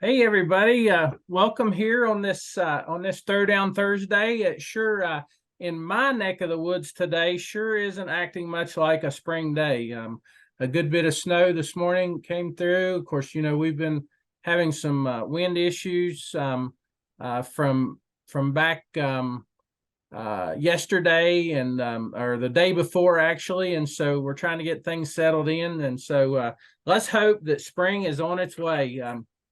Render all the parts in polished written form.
Hey everybody, welcome here on this Throwdown Thursday. It sure in my neck of the woods today sure isn't acting much like a spring day. A good bit of snow this morning came through. Of course, you know we've been having some wind issues from back yesterday and or the day before actually, and so we're trying to get things settled in. And so let's hope that spring is on its way.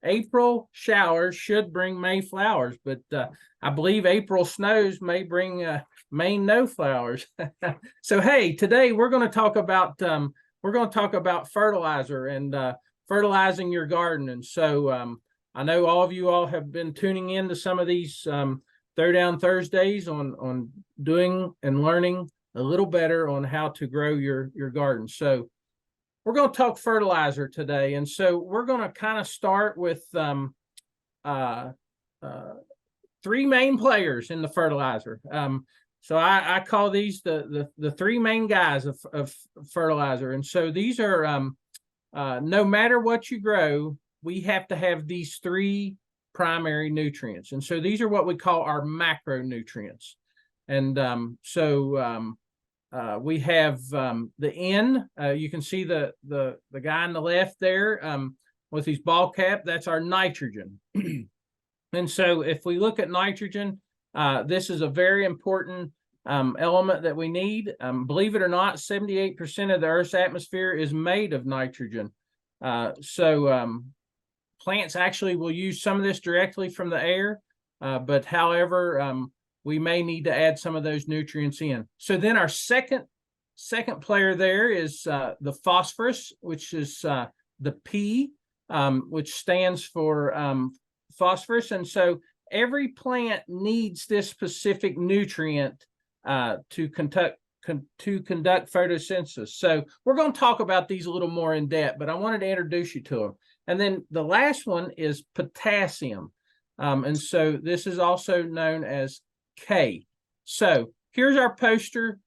April showers should bring May flowers, but I believe April snows may bring May no flowers. So hey, today we're going to talk about fertilizer and fertilizing your garden. And so I know all of you all have been tuning in to some of these Throwdown Thursdays on doing and learning a little better on how to grow your garden. So we're going to talk fertilizer today, and so we're going to kind of start with three main players in the fertilizer. So I call these the three main guys of fertilizer, and so these are no matter what you grow, we have to have these three primary nutrients, and so these are what we call our macronutrients. And we have the N. You can see the guy on the left there with his ball cap. That's our nitrogen. And so if we look at nitrogen, this is a very important element that we need. Believe it or not, 78% of the Earth's atmosphere is made of nitrogen. Plants actually will use some of this directly from the air, but however, we may need to add some of those nutrients in. So then our second player there is the phosphorus, which is the P, which stands for phosphorus. And so every plant needs this specific nutrient to conduct photosynthesis. So we're going to talk about these a little more in depth, but I wanted to introduce you to them. And then the last one is potassium. And so this is also known as K. So here's our poster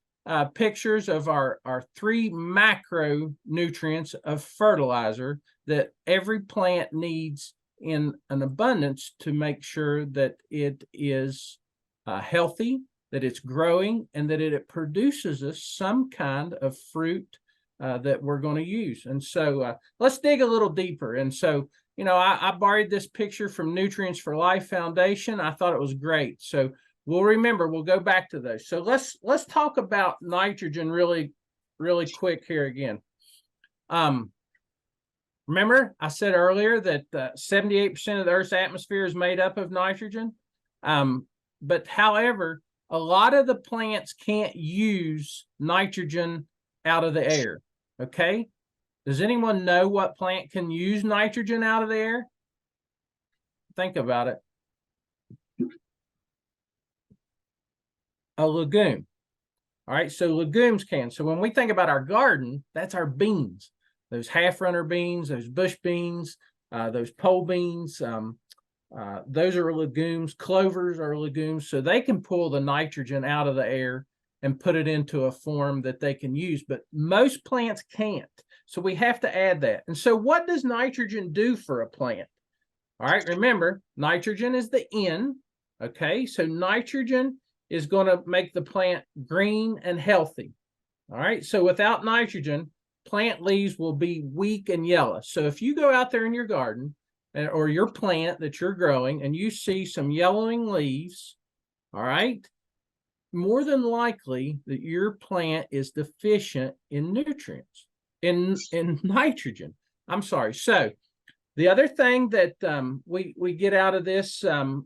pictures of our three macronutrients of fertilizer that every plant needs in an abundance to make sure that it is healthy, that it's growing, and that it produces us some kind of fruit that we're going to use. And so let's dig a little deeper. And so, you know, I borrowed this picture from Nutrients for Life Foundation. I thought it was great. So we'll remember, we'll go back to those. So let's talk about nitrogen really quick here again. Remember, I said earlier that 78% of the Earth's atmosphere is made up of nitrogen. But however, a lot of the plants can't use nitrogen out of the air. Okay. Does anyone know what plant can use nitrogen out of the air? Think about it. A legume. All right, so legumes can. So when we think about our garden, that's our beans, those half-runner beans, those bush beans, those pole beans. Those are legumes. Clovers are legumes. So they can pull the nitrogen out of the air and put it into a form that they can use. But most plants can't. So we have to add that. And so what does nitrogen do for a plant? All right, remember, nitrogen is the N. Okay, so nitrogen is going to make the plant green and healthy. All right, so without nitrogen, plant leaves will be weak and yellow. So if you go out there in your garden or your plant that you're growing and you see some yellowing leaves, all right, more than likely that your plant is deficient in nutrients, in nitrogen. I'm sorry. So the other thing that we get out of this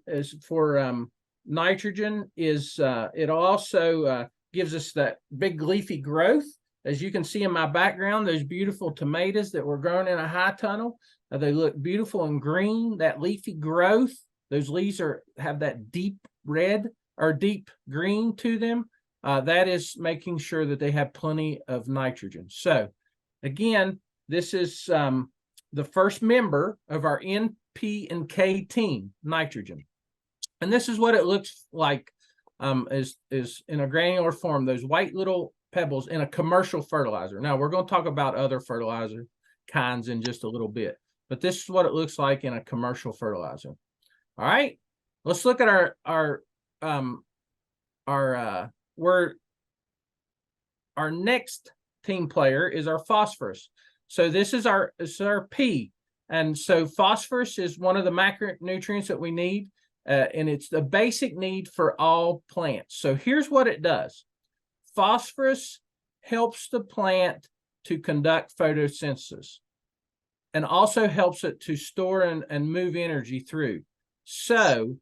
is for nitrogen is it also gives us that big leafy growth. As you can see in my background, those beautiful tomatoes that were grown in a high tunnel, they look beautiful and green. That leafy growth, those leaves have that deep red or deep green to them. That is making sure that they have plenty of nitrogen. So again, this is the first member of our N, P, and K team, nitrogen. And this is what it looks like is in a granular form, those white little pebbles in a commercial fertilizer. Now, we're going to talk about other fertilizer kinds in just a little bit. but this is what it looks like in a commercial fertilizer. All right, let's look at our next team player is our phosphorus. So this is our P, and so phosphorus is one of the macronutrients that we need, and it's the basic need for all plants. So here's what it does: phosphorus helps the plant to conduct photosynthesis, and also helps it to store and move energy through. So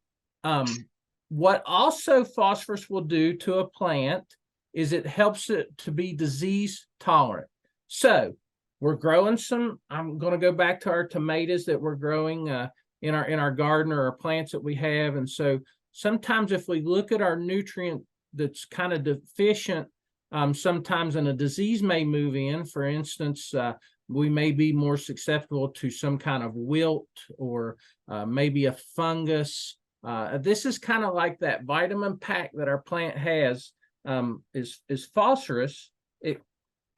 what also phosphorus will do to a plant is it helps it to be disease tolerant. So we're growing some, I'm going to go back to our tomatoes that we're growing in our garden, or our plants that we have. And so sometimes if we look at our nutrient that's kind of deficient, sometimes a disease may move in. For instance, we may be more susceptible to some kind of wilt, or maybe a fungus. This is kind of like that vitamin pack that our plant has, is phosphorus. It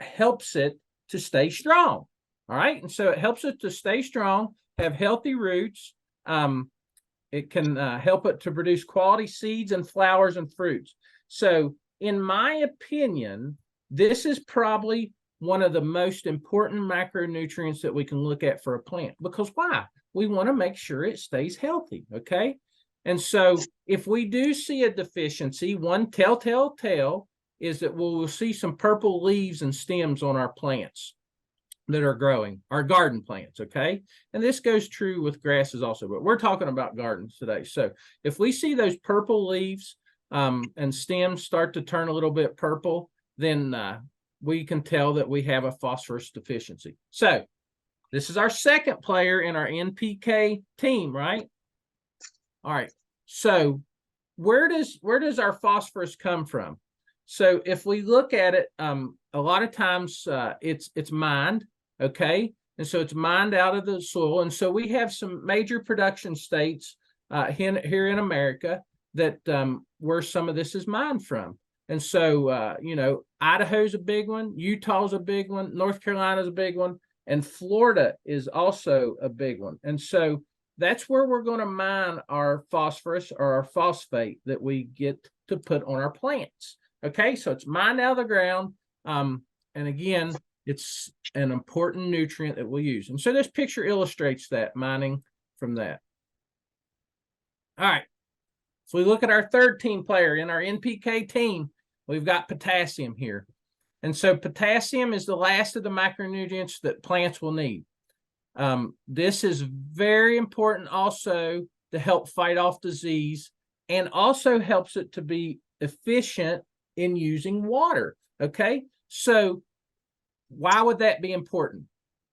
helps it to stay strong. All right. And so it helps it to stay strong, have healthy roots. It can help it to produce quality seeds and flowers and fruits. So in my opinion, this is probably one of the most important macronutrients that we can look at for a plant. Because why? We want to make sure it stays healthy. Okay. And so if we do see a deficiency, one telltale tale is that we'll see some purple leaves and stems on our plants that are growing, our garden plants, okay? And this goes true with grasses also, but we're talking about gardens today. So if we see those purple leaves and stems start to turn a little bit purple, then we can tell that we have a phosphorus deficiency. So this is our second player in our NPK team, right? All right, so where does our phosphorus come from? So if we look at it, a lot of times it's mined, okay? And so it's mined out of the soil. And so we have some major production states here in America that where some of this is mined from. And so, you know, Idaho's a big one, Utah's a big one, North Carolina's a big one, and Florida is also a big one. And so that's where we're going to mine our phosphorus, or our phosphate, that we get to put on our plants. Okay, so it's mined out of the ground. And again, it's an important nutrient that we'll use. And so this picture illustrates that, mining from that. All right, so we look at our third team player in our NPK team. We've got potassium here. And so potassium is the last of the macronutrients that plants will need. This is very important also to help fight off disease, and also helps it to be efficient in using water. Okay, so why would that be important?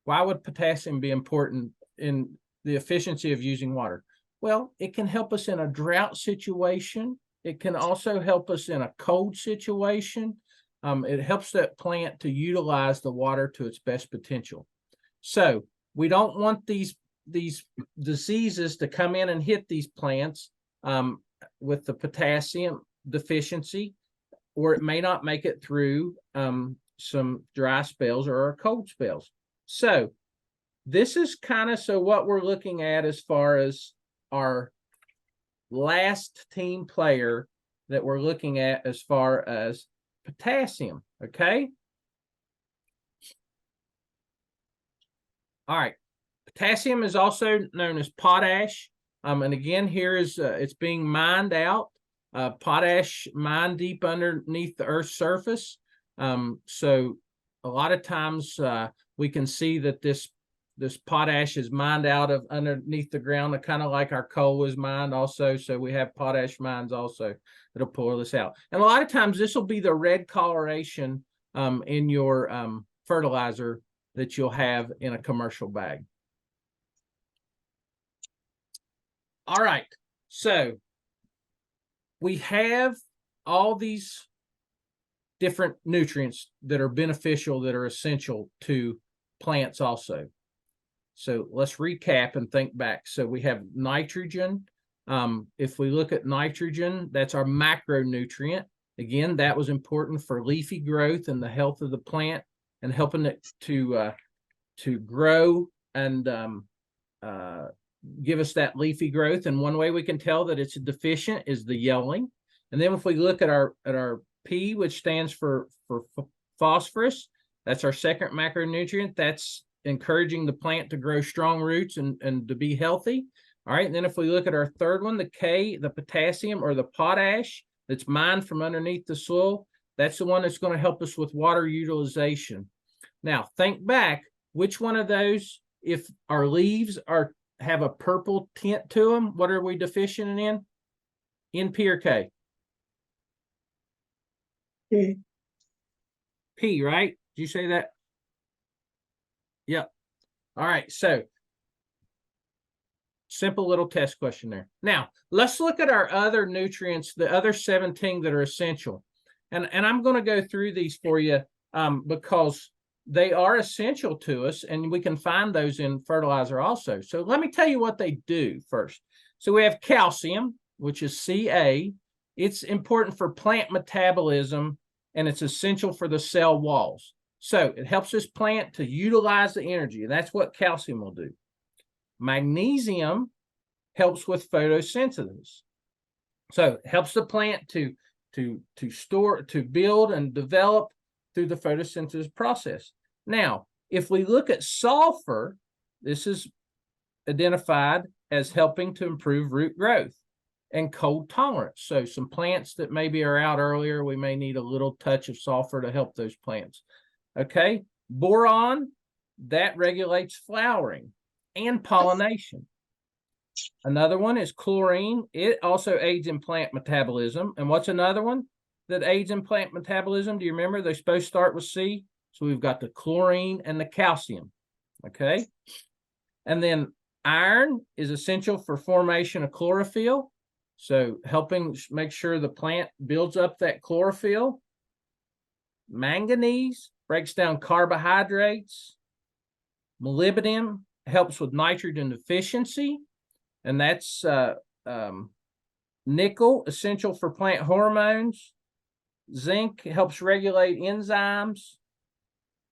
Why would potassium be important in the efficiency of using water? Well, it can help us in a drought situation. It can also help us in a cold situation. It helps that plant to utilize the water to its best potential. So we don't want these diseases to come in and hit these plants with the potassium deficiency, or it may not make it through some dry spells or cold spells. So this is kind of what we're looking at as far as our last team player that we're looking at as far as potassium. Okay. All right. Potassium is also known as potash. And again, here is it's being mined out. Potash mined deep underneath the Earth's surface. So a lot of times we can see that this potash is mined out of underneath the ground, kind of like our coal is mined also. So we have potash mines also that'll pull this out. And a lot of times this will be the red coloration in your fertilizer that you'll have in a commercial bag. All right, so we have all these different nutrients that are beneficial, that are essential to plants also. So let's recap and think back. So we have nitrogen. If we look at nitrogen, that's our macronutrient. Again, that was important for leafy growth and the health of the plant, and helping it to grow and give us that leafy growth. And one way we can tell that it's deficient is the yellowing. And then if we look at our P, which stands for phosphorus, that's our second macronutrient. That's encouraging the plant to grow strong roots and to be healthy. All right. And then if we look at our third one, the K, the potassium or the potash that's mined from underneath the soil, that's the one that's going to help us with water utilization. Now, think back, which one of those, if our leaves have a purple tint to them, what are we deficient in? P or K? P. P, right? Did you say that? Yep. All right. So, simple little test question there. Now, let's look at our other nutrients, the other 17 that are essential. And I'm going to go through these for you because they are essential to us, and we can find those in fertilizer also. So let me tell you what they do first. So we have calcium, which is Ca. It's important for plant metabolism, and it's essential for the cell walls. So it helps this plant to utilize the energy, and that's what calcium will do. Magnesium helps with photosynthesis. So it helps the plant to store, to build and develop through the photosynthesis process. Now, if we look at sulfur, this is identified as helping to improve root growth and cold tolerance. So some plants that maybe are out earlier, we may need a little touch of sulfur to help those plants. Okay, boron, that regulates flowering and pollination. Another one is chlorine. It also aids in plant metabolism. And what's another one that aids in plant metabolism? Do you remember? They're supposed to start with C. So we've got the chlorine and the calcium. Okay. And then iron is essential for formation of chlorophyll. So helping make sure the plant builds up that chlorophyll. Manganese breaks down carbohydrates. Molybdenum helps with nitrogen deficiency. And that's nickel, essential for plant hormones. Zinc helps regulate enzymes.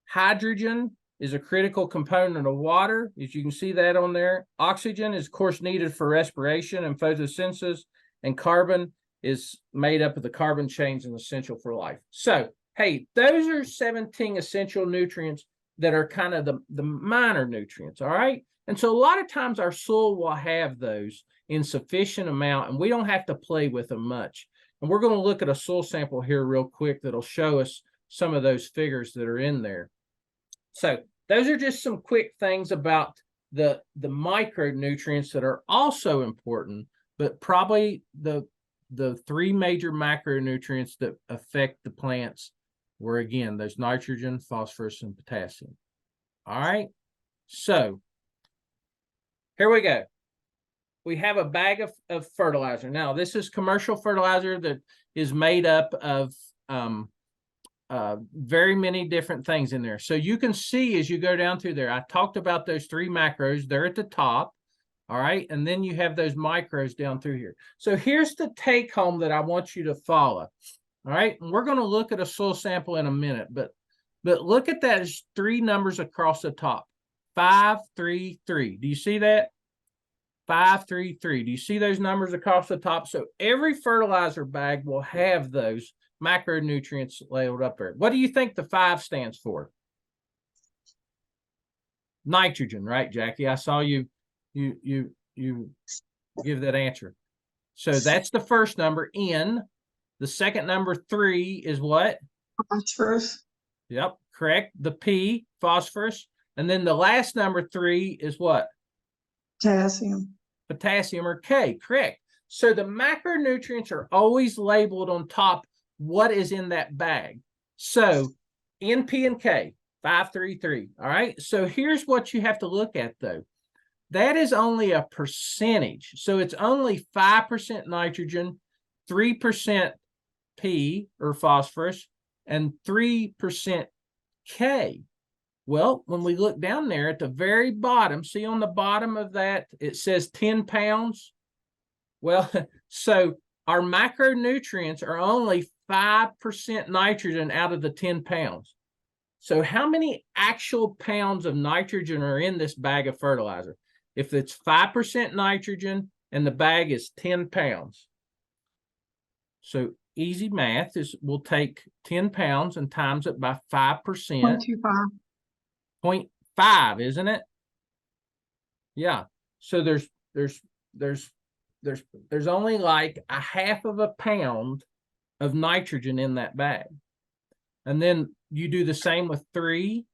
Hydrogen is a critical component of water, as you can see that on there. Oxygen is, of course, needed for respiration and photosynthesis, and carbon is made up of the carbon chains and essential for life. So, hey, those are 17 essential nutrients that are kind of the minor nutrients, all right? And so a lot of times our soil will have those in sufficient amount, and we don't have to play with them much. And we're going to look at a soil sample here real quick that'll show us some of those figures that are in there. So those are just some quick things about the micronutrients that are also important, but probably the three major macronutrients that affect the plants were, again, those nitrogen, phosphorus, and potassium. All right, so here we go. We have a bag of fertilizer. Now, this is commercial fertilizer that is made up of very many different things in there. So you can see as you go down through there, I talked about those three macros. They're at the top. All right. And then you have those micros down through here. So here's the take home that I want you to follow. All right. And we're going to look at a soil sample in a minute, but look at that as three numbers across the top. 5, 3, 3. Do you see that? 5, 3, 3. Do you see those numbers across the top? So every fertilizer bag will have those macronutrients labeled up there. What do you think the 5 stands for? Nitrogen, right, Jackie? I saw you give that answer. So that's the first number, N. The second number, 3, is what? Phosphorus. Yep, correct. The P, phosphorus. And then the last number, 3, is what? Potassium. Potassium, or K, correct. So the macronutrients are always labeled on top what is in that bag. So N, P, and K, 5, 3, 3. All right. So here's what you have to look at, though. That is only a percentage. So it's only 5% nitrogen, 3% P or phosphorus, and 3% K. Well, when we look down there at the very bottom, see on the bottom of that, it says 10 pounds. Well, so our macronutrients are only 5% nitrogen out of the 10 pounds. So how many actual pounds of nitrogen are in this bag of fertilizer? if it's 5% nitrogen and the bag is 10 pounds. So easy math is we'll take 10 pounds and times it by 5%. 0.25. 0.5, isn't it? Yeah. So there's only like a half of a pound of nitrogen in that bag. And then you do the same with 3%.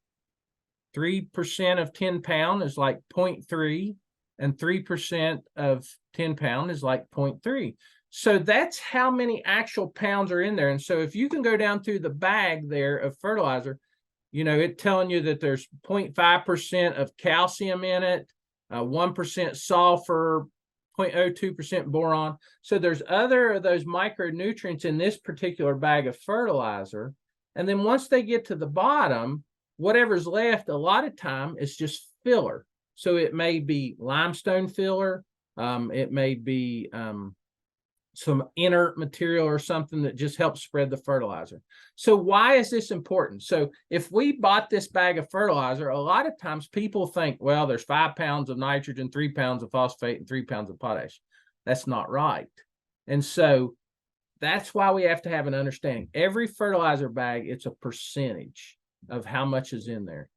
3% of 10 pound is like 0.3, and 3% of 10 pound is like 0.3. So that's how many actual pounds are in there. And so if you can go down through the bag there of fertilizer, you know, it's telling you that there's 0.5% of calcium in it, 1% sulfur, 0.02% boron. So there's other of those micronutrients in this particular bag of fertilizer. And then once they get to the bottom, whatever's left, a lot of time, is just filler. So it may be limestone filler. It may be some inert material or something that just helps spread the fertilizer. So why is this important? So if we bought this bag of fertilizer, a lot of times people think, well, there's 5 pounds of nitrogen, 3 pounds of phosphate, and 3 pounds of potash. That's not right. And so that's why we have to have an understanding. Every fertilizer bag, it's a percentage of how much is in there.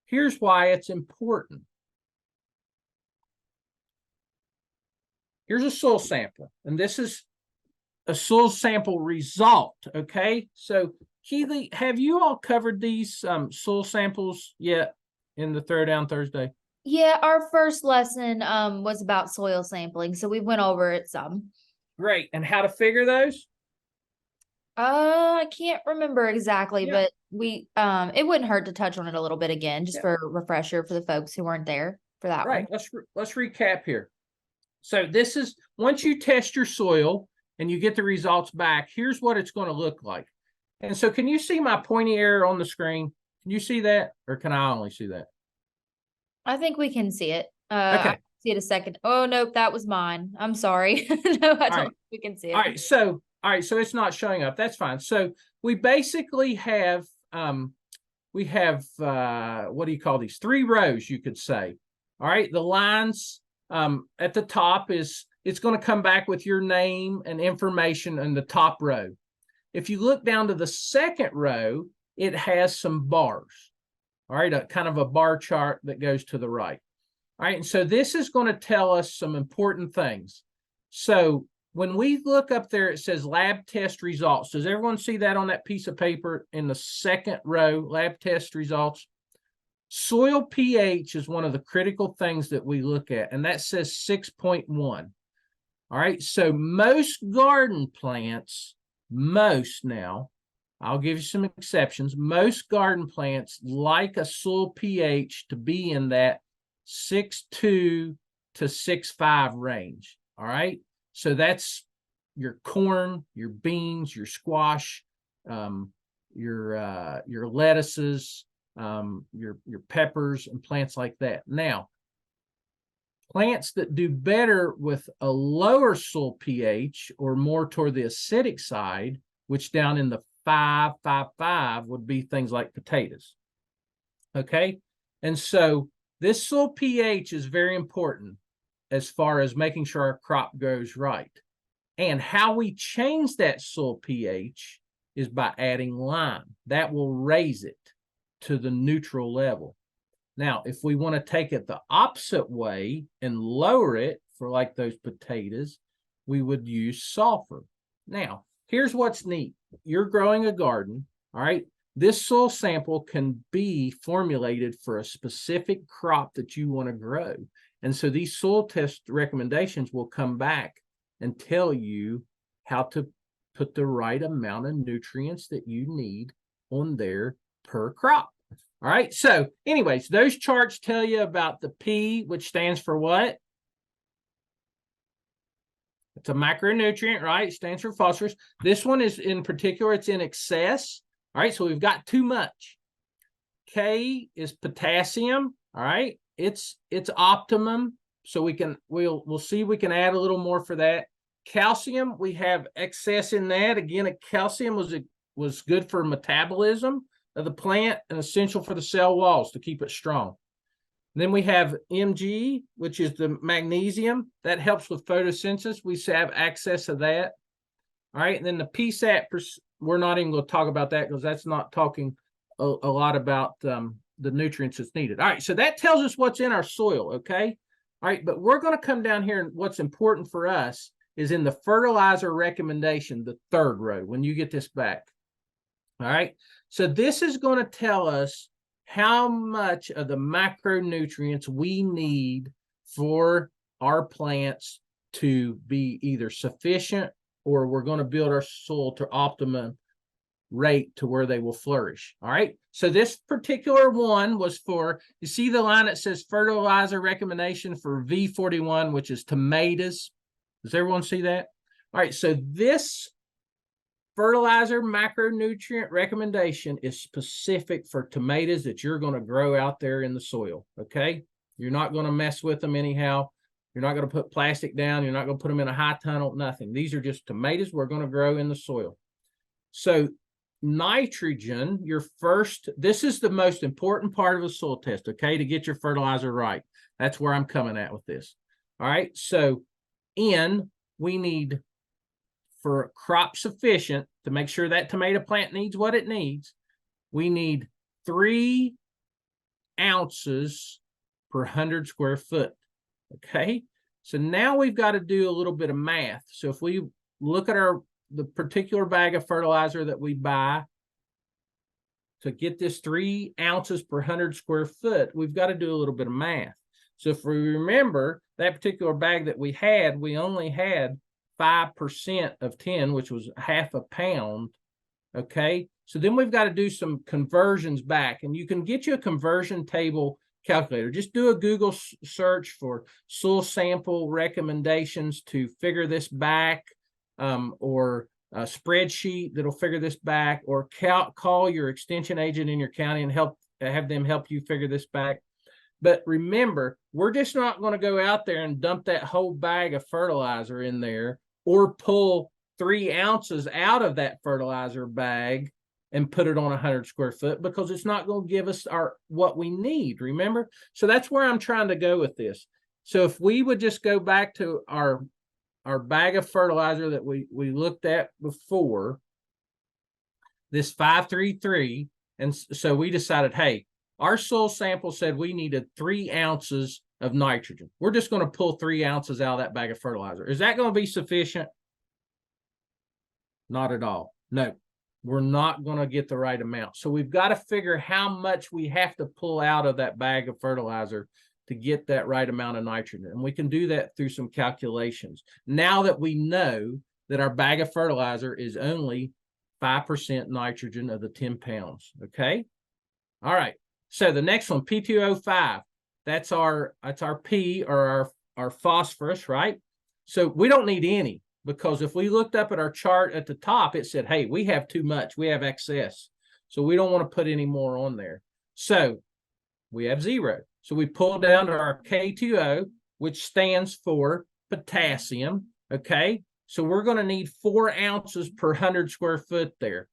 Here's why it's important. Here's a soil sample, and this is a soil sample result, okay? So, Keely, have you all covered these soil samples yet in the Throwdown Thursday? Yeah, our first lesson was about soil sampling, so we went over it some. Great, and how to figure those? I can't remember exactly, Yeah. but we it wouldn't hurt to touch on it a little bit again, just Yeah. for a refresher for the folks who weren't there for that Right, one. let's recap here. So this is, once you test your soil and you get the results back, here's what it's going to look like. And so can you see my pointy arrow on the screen? Can you see that, or can I only see that? I think we can see it. Okay. I see it a second. Oh, nope, that was mine. I'm sorry. No, I don't think we can see it. All right, so it's not showing up. That's fine. So we basically have what do you call these? 3 rows, you could say. All right, the lines at the top it's going to come back with your name and information in the top row. If you look down to the second row, it has some bars. All right, a kind of a bar chart that goes to the right. All right, and so this is going to tell us some important things. So when we look up there, it says lab test results. Does everyone see that on that piece of paper in the second row, lab test results? Soil pH is one of the critical things that we look at, and that says 6.1. All right, so most garden plants, now, I'll give you some exceptions, most garden plants like a soil pH to be in that 6.2 to 6.5 range. All right, so that's your corn, your beans, your squash, your lettuces, your peppers, and plants like that. Now, plants that do better with a lower soil pH or more toward the acidic side, which down in the 5.5 would be things like potatoes. Okay, and so this soil pH is very important as far as making sure our crop goes right. And how we change that soil pH is by adding lime. That will raise it to the neutral level. Now, if we want to take it the opposite way and lower it for like those potatoes, we would use sulfur. Now, here's what's neat. You're growing a garden, all right? This soil sample can be formulated for a specific crop that you want to grow. And so these soil test recommendations will come back and tell you how to put the right amount of nutrients that you need on there per crop. All right, so anyways, those charts tell you about the P, which stands for what? It's a macronutrient, right? It stands for phosphorus. This one is in particular, it's in excess. All right, so we've got too much. K is potassium. All right, it's optimum. So we'll see we can add a little more for that. Calcium, we have excess in that. Again, calcium was good for metabolism of the plant and essential for the cell walls to keep it strong. Then we have Mg, which is the magnesium. That helps with photosynthesis. We have access to that. All right, and then the PSAT, we're not even going to talk about that because that's not talking a lot about the nutrients that's needed. All right, so that tells us what's in our soil, okay? All right, but we're going to come down here, and what's important for us is in the fertilizer recommendation, the third row, when you get this back. All right, so this is going to tell us how much of the macronutrients we need for our plants to be either sufficient, or we're going to build our soil to optimum rate to where they will flourish. All right, so this particular one was for, you see the line that says fertilizer recommendation for V41, which is tomatoes. Does everyone see that? All right, so this fertilizer macronutrient recommendation is specific for tomatoes that you're going to grow out there in the soil, okay? You're not going to mess with them anyhow. You're not going to put plastic down. You're not going to put them in a high tunnel, nothing. These are just tomatoes we're going to grow in the soil. So nitrogen, this is the most important part of a soil test, okay, to get your fertilizer right. That's where I'm coming at with this. All right, so N, we need, for crop sufficient, to make sure that tomato plant needs what it needs, we need 3 ounces per 100 square foot. Okay, so now we've got to do a little bit of math. So if we look at the particular bag of fertilizer that we buy to get this 3 ounces per 100 square foot, we've got to do a little bit of math. So if we remember that particular bag that we only had 5% of 10, which was half a pound. Okay, so then we've got to do some conversions back, and you can get you a conversion table calculator. Just do a Google search for soil sample recommendations to figure this back, or a spreadsheet that'll figure this back, or call your extension agent in your county and have them help you figure this back. But remember, we're just not going to go out there and dump that whole bag of fertilizer in there, or pull 3 ounces out of that fertilizer bag and put it on 100 square foot, because it's not going to give us what we need, remember? So that's where I'm trying to go with this. So if we would just go back to our bag of fertilizer that we looked at before, this 533, and so we decided, hey, our soil sample said we needed 3 ounces of nitrogen. We're just going to pull 3 ounces out of that bag of fertilizer. Is that going to be sufficient? Not at all. No, we're not going to get the right amount. So we've got to figure how much we have to pull out of that bag of fertilizer to get that right amount of nitrogen. And we can do that through some calculations. Now that we know that our bag of fertilizer is only 5% nitrogen of the 10 pounds, okay? All right, so the next one, P2O5, that's our P, or our phosphorus, right? So we don't need any, because if we looked up at our chart at the top, it said, hey, we have too much, we have excess. So we don't want to put any more on there. So we have 0. So we pull down to our K2O, which stands for potassium, okay? So we're going to need 4 ounces per 100 square foot there.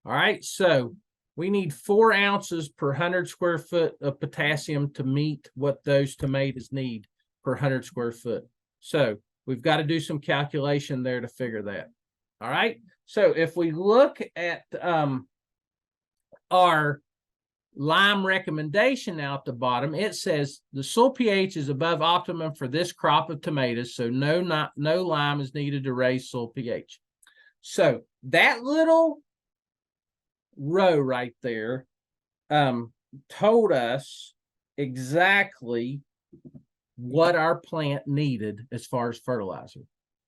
All right, so we need 4 ounces per 100 square foot of potassium to meet what those tomatoes need per 100 square foot. So we've got to do some calculation there to figure that. All right, so if we look at our lime recommendation out the bottom, it says the soil pH is above optimum for this crop of tomatoes, so no lime is needed to raise soil pH. So that little row right there told us exactly what our plant needed as far as fertilizer.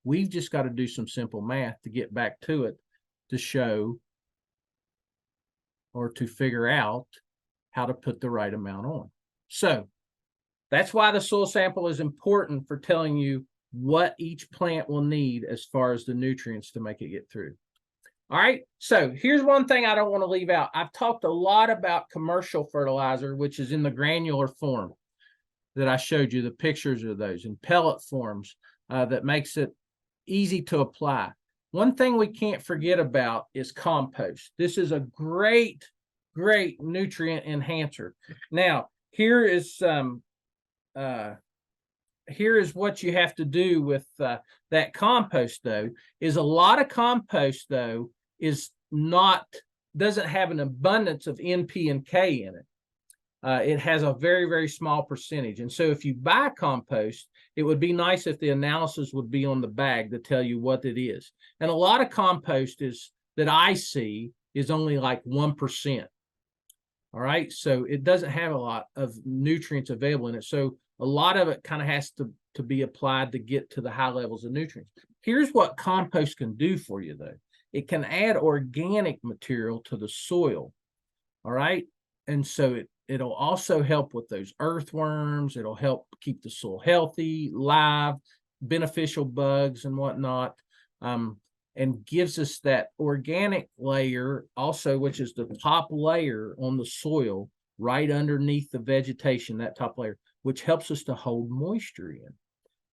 We've just got to do some simple math to get back to it, to show or to figure out how to put the right amount on. So that's why the soil sample is important, for telling you what each plant will need as far as the nutrients to make it get through. All right, so here's one thing I don't want to leave out. I've talked a lot about commercial fertilizer, which is in the granular form that I showed you, the pictures of those, in pellet forms, that makes it easy to apply. One thing we can't forget about is compost. This is a great nutrient enhancer. Now, here is here is what you have to do with that compost, though, is a lot of compost, though, doesn't have an abundance of NP and K in it. It has a very, very small percentage. And so if you buy compost, it would be nice if the analysis would be on the bag to tell you what it is. And a lot of compost that I see is only like 1%. All right. So it doesn't have a lot of nutrients available in it. So a lot of it kind of has to be applied to get to the high levels of nutrients. Here's what compost can do for you, though. It can add organic material to the soil. All right. And so it'll also help with those earthworms. It'll help keep the soil healthy, live, beneficial bugs and whatnot, and gives us that organic layer also, which is the top layer on the soil right underneath the vegetation, that top layer, which helps us to hold moisture in.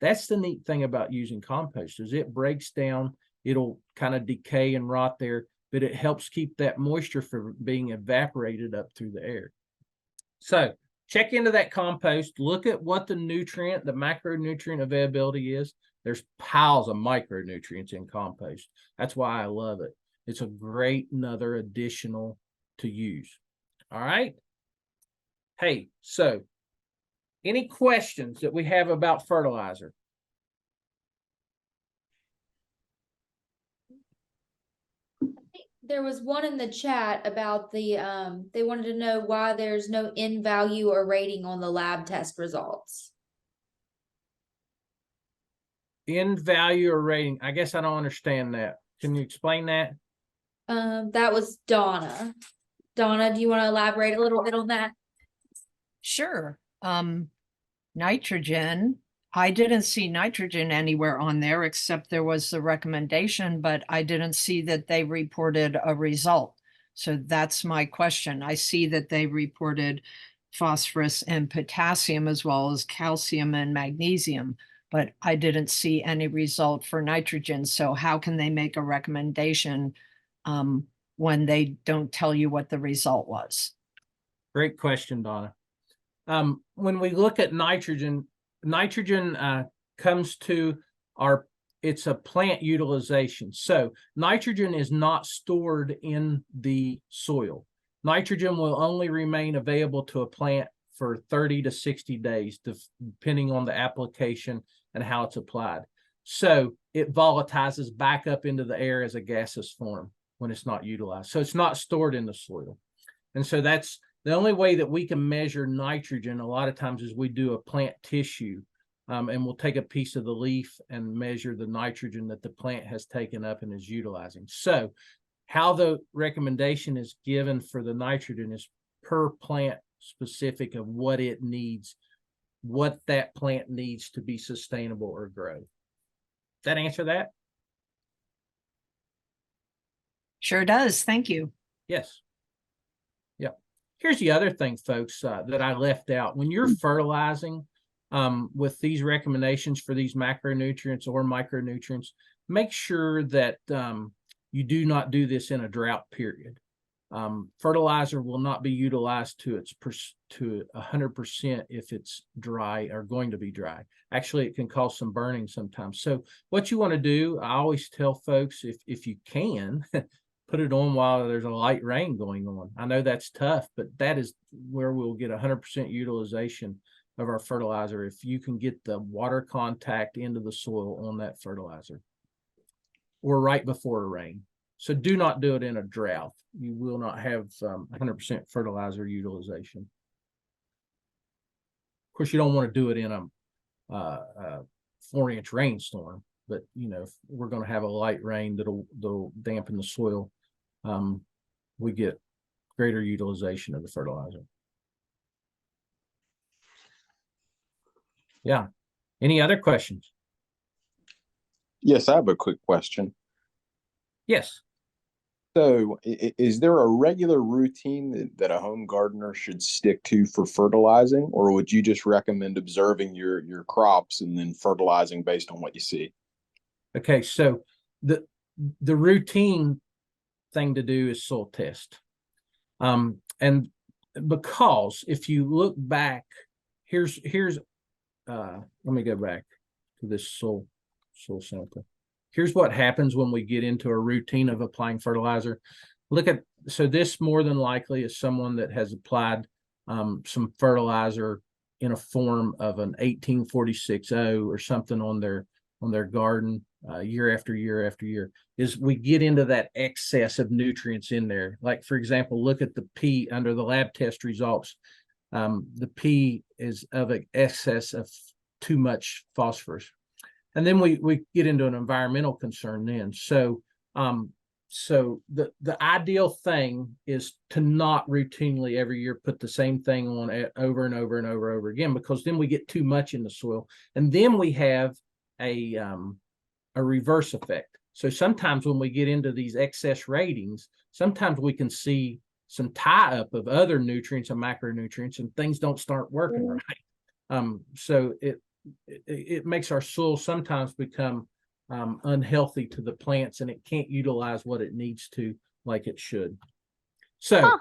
That's the neat thing about using compost is it breaks down, it'll kind of decay and rot there, but it helps keep that moisture from being evaporated up through the air. So check into that compost, look at what the macronutrient availability is. There's piles of micronutrients in compost. That's why I love it. It's a great another additional to use. All right. Hey, so any questions that we have about fertilizer? There was one in the chat about the they wanted to know why there's no N value or rating on the lab test results. N value or rating? I guess I don't understand that. Can you explain that? That was Donna. Donna, do you want to elaborate a little bit on that? Sure. Nitrogen. I didn't see nitrogen anywhere on there except there was the recommendation, but I didn't see that they reported a result. So that's my question. I see that they reported phosphorus and potassium as well as calcium and magnesium, but I didn't see any result for nitrogen. So how can they make a recommendation when they don't tell you what the result was? Great question, Donna. When we look at nitrogen comes to it's a plant utilization. So nitrogen is not stored in the soil. Nitrogen will only remain available to a plant for 30 to 60 days, depending on the application and how it's applied. So it volatilizes back up into the air as a gaseous form when it's not utilized. So it's not stored in the soil. And so that's the only way that we can measure nitrogen a lot of times is we do a plant tissue, and we'll take a piece of the leaf and measure the nitrogen that the plant has taken up and is utilizing. So how the recommendation is given for the nitrogen is per plant specific of what it needs, what that plant needs to be sustainable or grow. Does that answer that? Sure does. Thank you. Yes. Yep. Here's the other thing, folks, that I left out. When you're fertilizing with these recommendations for these macronutrients or micronutrients, make sure that you do not do this in a drought period. Fertilizer will not be utilized to 100% if it's dry or going to be dry. Actually, it can cause some burning sometimes. So what you want to do, I always tell folks, if you can, put it on while there's a light rain going on. I know that's tough, but that is where we'll get 100% utilization of our fertilizer if you can get the water contact into the soil on that fertilizer or right before a rain. So do not do it in a drought. You will not have 100% fertilizer utilization. Of course, you don't want to do it in a 4-inch rainstorm, but you know, if we're going to have a light rain that'll dampen the soil, we get greater utilization of the fertilizer. Yeah. Any other questions? Yes, I have a quick question. Yes. So is there a regular routine that a home gardener should stick to for fertilizing, or would you just recommend observing your crops and then fertilizing based on what you see? Okay, so the routine thing to do is soil test. And because if you look back, here's let me go back to this soil sample. Here's what happens when we get into a routine of applying fertilizer. Look at, so this more than likely is someone that has applied some fertilizer in a form of an 1846-0 or something on their garden year after year after year. Is we get into that excess of nutrients in there. Like, for example, look at the P under the lab test results. The P is of an excess of too much phosphorus. And then we get into an environmental concern then. So so the ideal thing is to not routinely every year put the same thing on it over and over and over again, because then we get too much in the soil. And then we have a reverse effect. So sometimes when we get into these excess ratings, sometimes we can see some tie up of other nutrients and macronutrients, and things don't start working right. So it makes our soil sometimes become unhealthy to the plants, and it can't utilize what it needs to like it should. So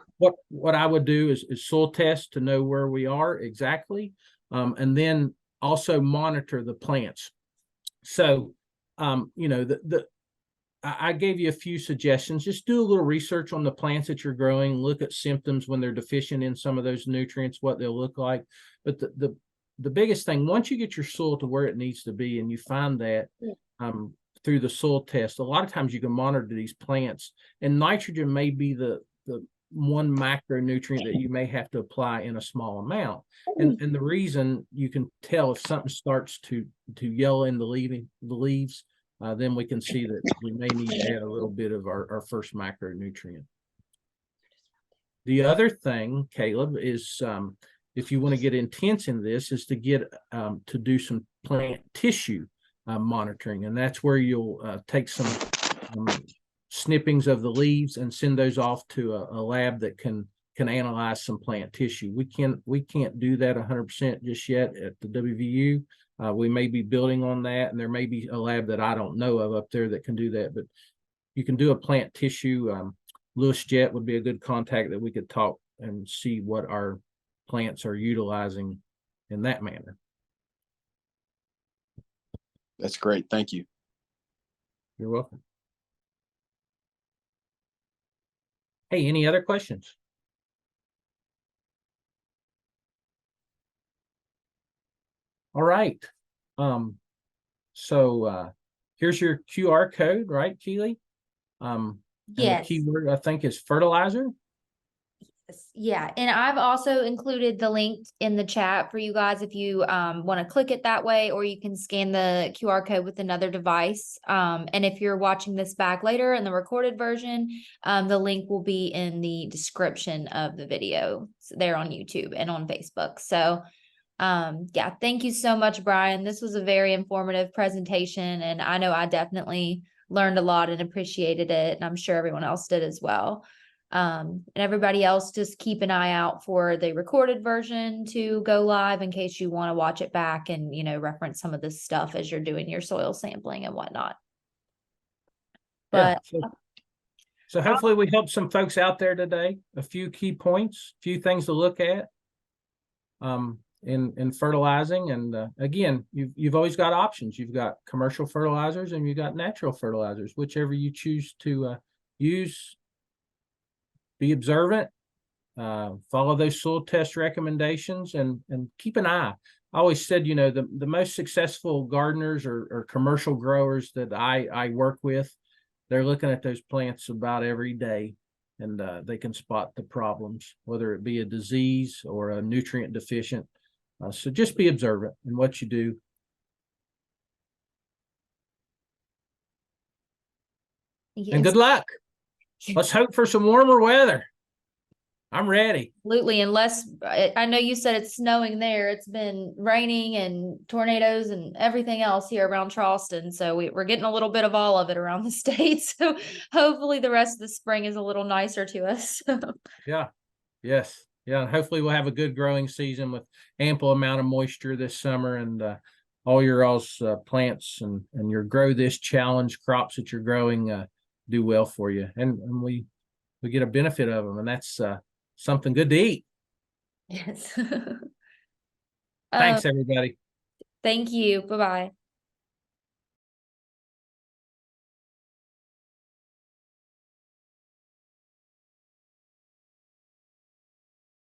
what I would do is soil test to know where we are exactly, and then also monitor the plants. So you know, I gave you a few suggestions. Just do a little research on the plants that you're growing. Look at symptoms when they're deficient in some of those nutrients, what they'll look like. But the biggest thing, once you get your soil to where it needs to be, and you find that through the soil test, a lot of times you can monitor these plants, and nitrogen may be the one macronutrient that you may have to apply in a small amount. And the reason you can tell if something starts to yellow in the leaves, then we can see that we may need to add a little bit of our first macronutrient. The other thing, Caleb, is if you want to get intense in this, is to get to do some plant tissue monitoring. And that's where you'll take some snippings of the leaves and send those off to a lab that can analyze some plant tissue. We can't do that 100% just yet at the WVU. We may be building on that, and there may be a lab that I don't know of up there that can do that, but you can do a plant tissue. Lewis Jett would be a good contact that we could talk and see what our plants are utilizing in that manner. That's great. Thank you. You're welcome. Hey, any other questions? All right. So here's your QR code, right, Keely? And Yes. the keyword I think is fertilizer. Yeah, and I've also included the link in the chat for you guys if you want to click it that way, or you can scan the QR code with another device. And if you're watching this back later in the recorded version, the link will be in the description of the video there on YouTube and on Facebook. So yeah, thank you so much, Brian. This was a very informative presentation, and I know I definitely learned a lot and appreciated it, and I'm sure everyone else did as well. And everybody else, just keep an eye out for the recorded version to go live in case you want to watch it back and, you know, reference some of this stuff as you're doing your soil sampling and whatnot. But so hopefully we helped some folks out there today. A few key points, a few things to look at in fertilizing. And again, you've always got options. You've got commercial fertilizers and you've got natural fertilizers, whichever you choose to use. Be observant, follow those soil test recommendations, and keep an eye. I always said, you know, the most successful gardeners or commercial growers that I work with, they're looking at those plants about every day, and they can spot the problems, whether it be a disease or a nutrient deficient. So just be observant in what you do. yes. And good luck. Let's hope for some warmer weather. I'm ready. Absolutely. Unless I know you said it's snowing there. It's been raining and tornadoes and everything else here around Charleston. So we're getting a little bit of all of it around the state. So hopefully the rest of the spring is a little nicer to us. Yeah. Yes. Yeah. Hopefully we'll have a good growing season with ample amount of moisture this summer, and all your all's plants and your Grow This Challenge crops that you're growing do well for you, and we get a benefit of them, and that's something good to eat. Yes. Thanks, everybody. Thank you. Bye-bye.